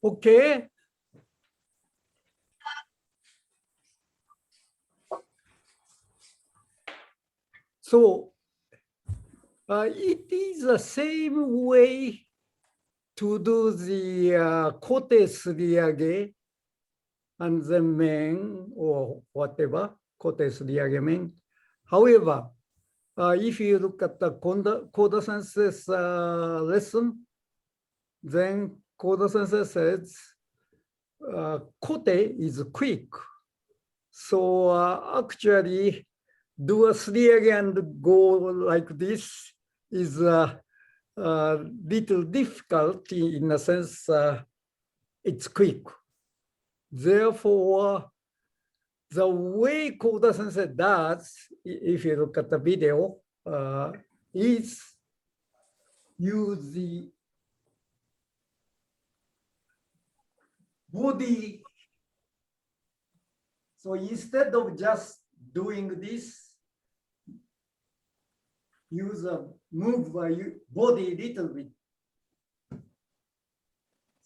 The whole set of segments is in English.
Okay. So it is the same way to do the kote-suriage and the men or whatever, kote-suriage-men. However, if you look at the Koda sensei's lesson, then Koda sensei says kote is quick. So actually, do a suriage and go like this is a little difficult in a sense it's quick. Therefore, the way Koda sensei does, if you look at the video, is use the body. So instead of just doing this, use a move body a little bit.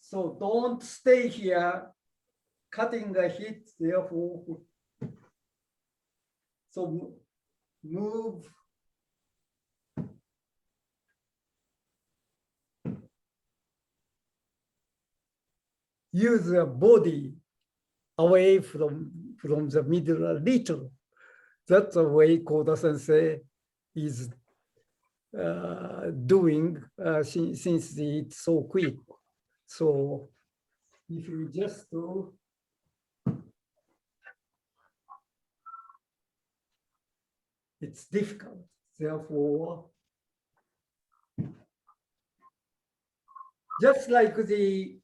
So don't stay here cutting a hit, therefore. So move. Use the body away from the middle a little. That's the way Koda sensei is doing since it's so quick. So if you just do, it's difficult. Therefore, just like the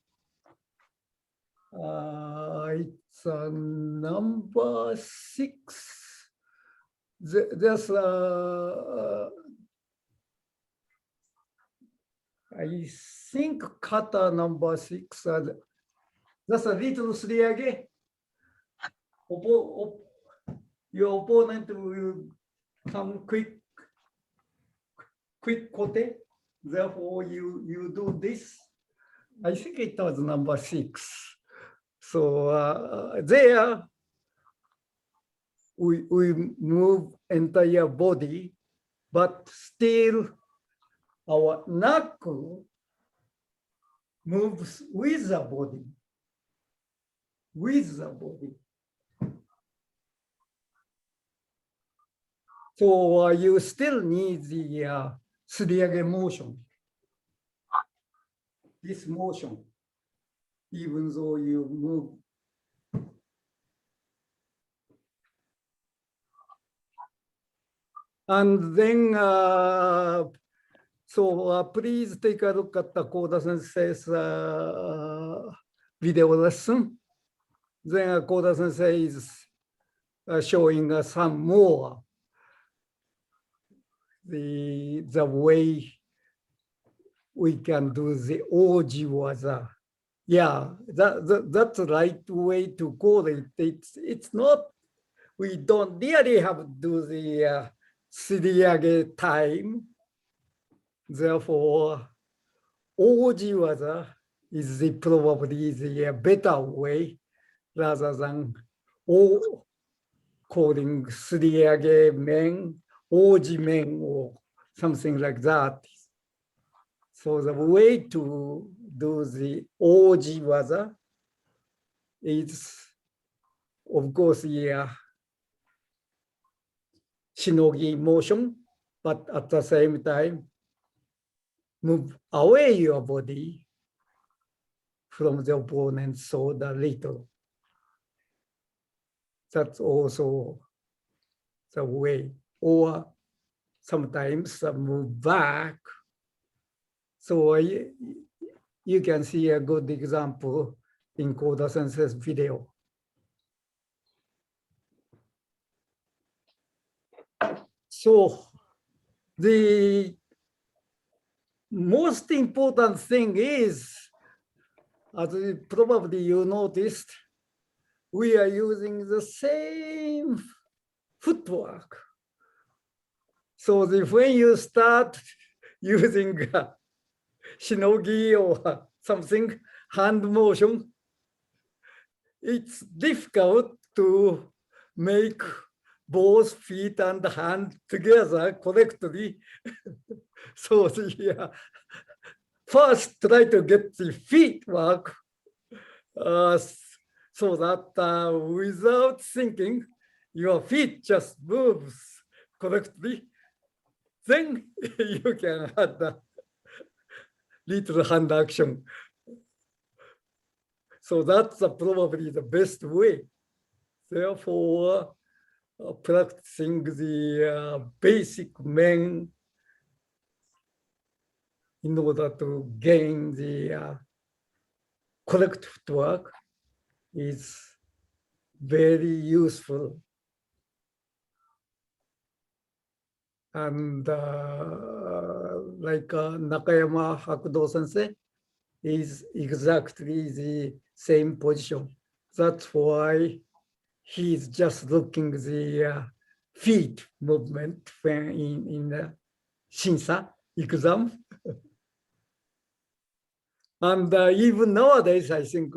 it's number 6. There's I think kata number 6. That's a little suriage. Your opponent will come quick kote. Therefore, you do this. I think it was number 6. So there, we move entire body, but still our knuckle moves with the body. So you still need the suriage motion. This motion, even though you move. And then, please take a look at the Koda sensei's video lesson. Then Koda sensei is showing some more the way we can do the oji waza. Yeah, that's the right way to call it. It's not, we don't really have to do the suriage time. Therefore, oji waza is probably the better way rather than calling suriage-men, oji-men, or something like that. So the way to do the oji waza is, of course, shinogi motion, but at the same time, move away your body from the opponent so the little. That's also the way. Or sometimes move back. So you can see a good example in Koda sensei's video. So the most important thing is, as probably you noticed, we are using the same footwork. So when you start using shinogi or something, hand motion, it's difficult to make both feet and hand together correctly. So first try to get the feet work so that without thinking, your feet just moves correctly. Then you can add the little hand action. So that's probably the best way. Therefore, practicing the basic men in order to gain the correct footwork is very useful. And like Nakayama Hakudo sensei is exactly the same position. That's why he's just looking the feet movement when in the Shinsa exam. And even nowadays, I think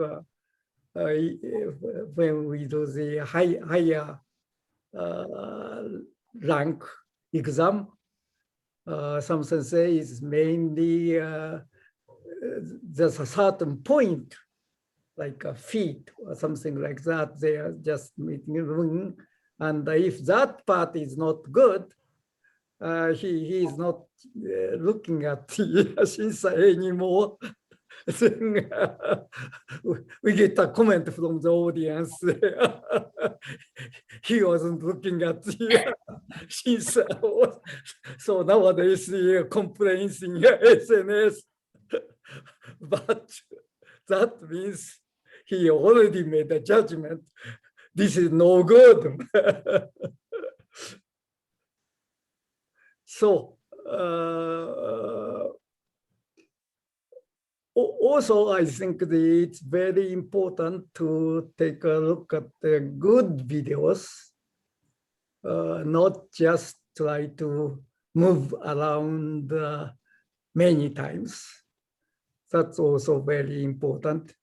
when we do the higher rank exam, some sensei is mainly there's a certain point, like a feet or something like that. They are just making room, and if that part is not good, he is not looking at the Shinsai anymore. Then we get a comment from the audience. He wasn't looking at the Shinsai. So nowadays he complains in SNS. But that means he already made a judgment. This is no good. So also, I think it's very important to take a look at the good videos, not just try to move around many times. That's also very important.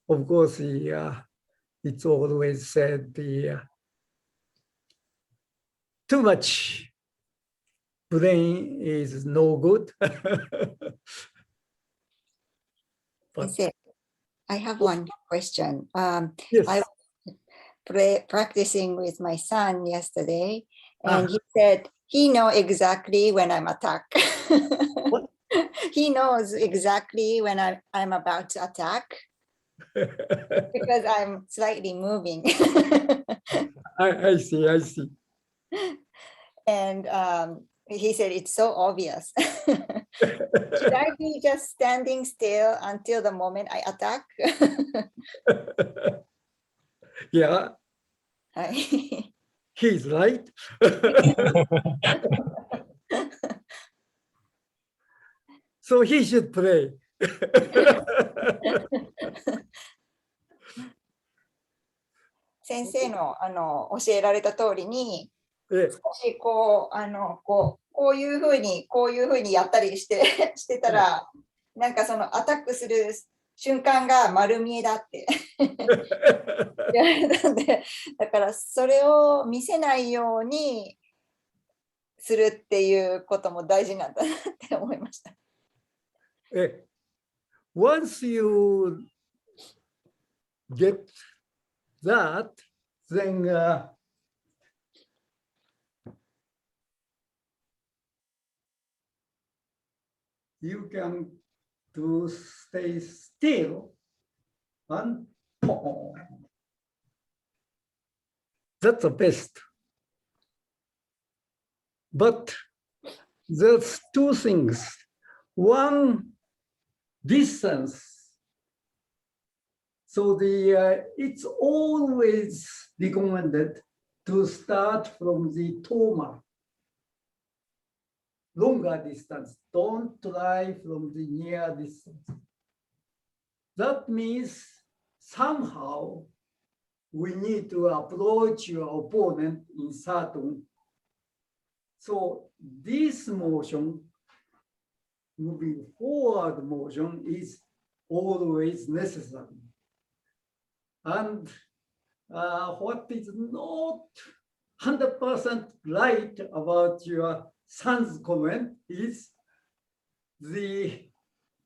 Of course, it's always said too much brain is no good. Sensei, I have one question. Yes. I was practicing with my son yesterday, and he said he knows exactly when I'm attacked. What? He knows exactly when I'm about to attack because I'm slightly moving. I see. And he said it's so obvious. Should I be just standing still until the moment I attack? Yeah, he's right. So he should play. 先生の教えられた通りに、少しこういうふうにやったりしてたら、なんかそのアタックする瞬間が丸見えだって言われたんで、だからそれを見せないようにするっていうことも大事なんだなって思いました。Once you get that, then you can to stay still and boom. That's the best. But there's two things. One, distance. So it's always recommended to start from the taller, longer distance. Don't try from the near distance. That means somehow we need to approach your opponent in certain. So this motion, moving forward motion, is always necessary. And what is not 100% right about your son's comment is the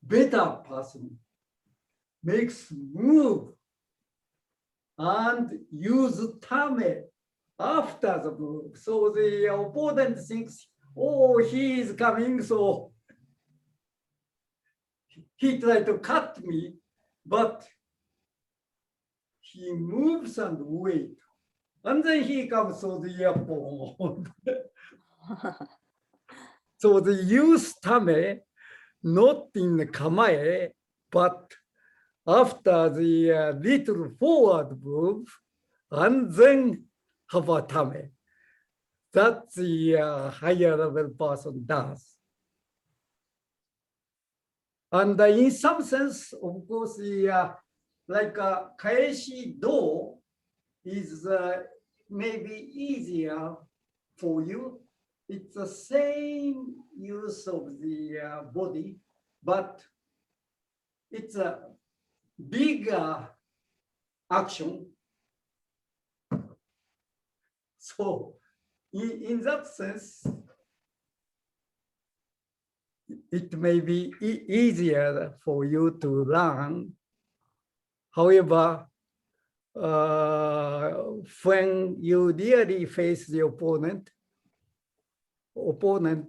better person makes move and use tame after the move. So the opponent thinks, oh, he is coming, so he tried to cut me, but he moves and wait. And then he comes to the earphone. So the use tame, not in the kamae, but after the little forward move, and then have a tame. That the higher level person does. And in some sense, of course, the like kaeshi do is maybe easier for you. It's the same use of the body, but it's a bigger action. So in that sense, it may be easier for you to learn. However, when you really face the opponent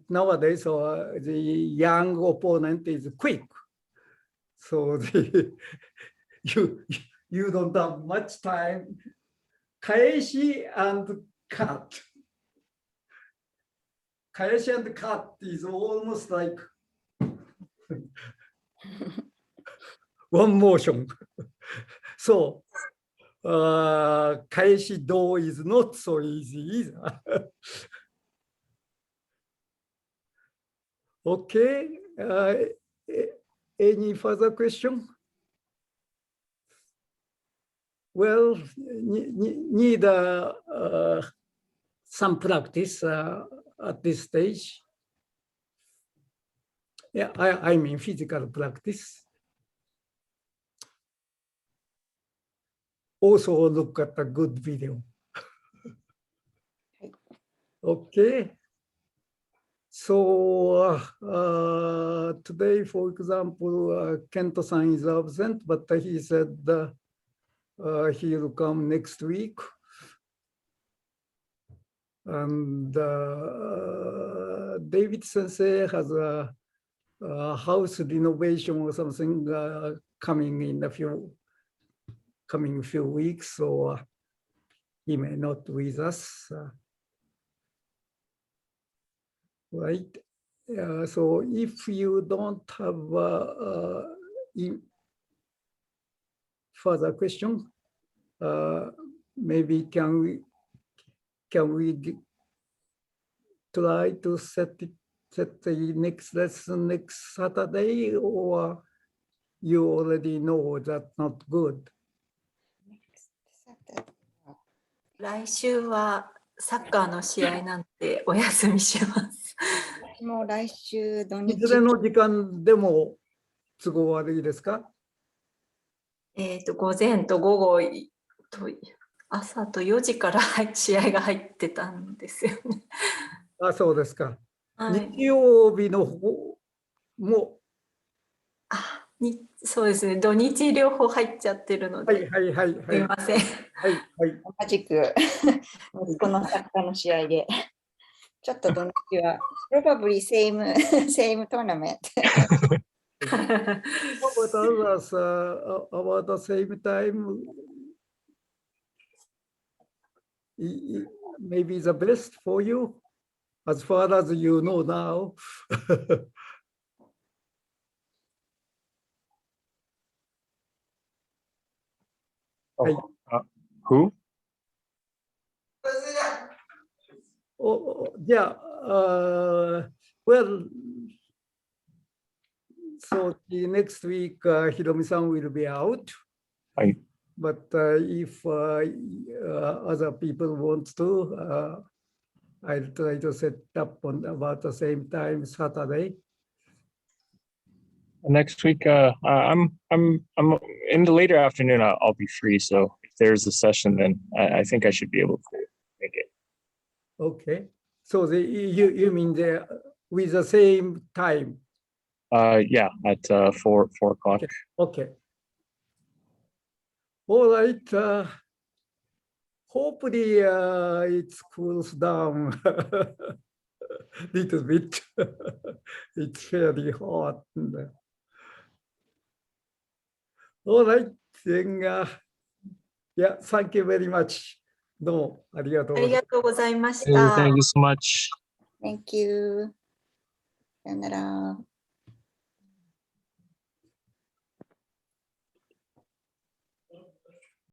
nowadays, or the young opponent is quick. So you don't have much time. Kaeshi and cut. Kaeshi and cut is almost like one motion. So kaeshi do is not so easy either. Okay. Any further question? Well, need some practice at this stage. Yeah, I mean physical practice. Also look at a good video. Okay. So today, for example, Kento-san is absent, but he said he will come next week. And David sensei has a house renovation or something coming in a few weeks, so he may not with us. Right. So if you don't have further question, maybe can we try to set the next lesson next Saturday, or you already know that's not good? 来週はサッカーの試合なんてお休みします。もう来週土い日。ずれの時間でも都合悪いですか？午前と午後と朝と4時から試合が入ってたんですよね。あ、そうですか。はい、日曜日の方も。そうですね。土日両方入っちゃってるので。はいはいはいはい。すみません。はいはい。同じく息子のサッカーの試合で。ちょっと土日は、probably same tournament. But others about the same time, maybe the best for you, as far as you know now. Who? Oh, yeah. Well, so the next week, Hiromi-san will be out. But if other people want to, I'll try to set up on about the same time Saturday. Next week, I'm in the later afternoon. I'll be free. So if there's a session, then I think I should be able to make it. Okay. So you mean with the same time? Yeah, at 4 o'clock. Okay. All right. Hopefully it cools down little bit. It's fairly hot. All right. Then, yeah, thank you very much. どうもありがとうありがとうございまし Hey, た。 thank you so much. Thank you. さよなら。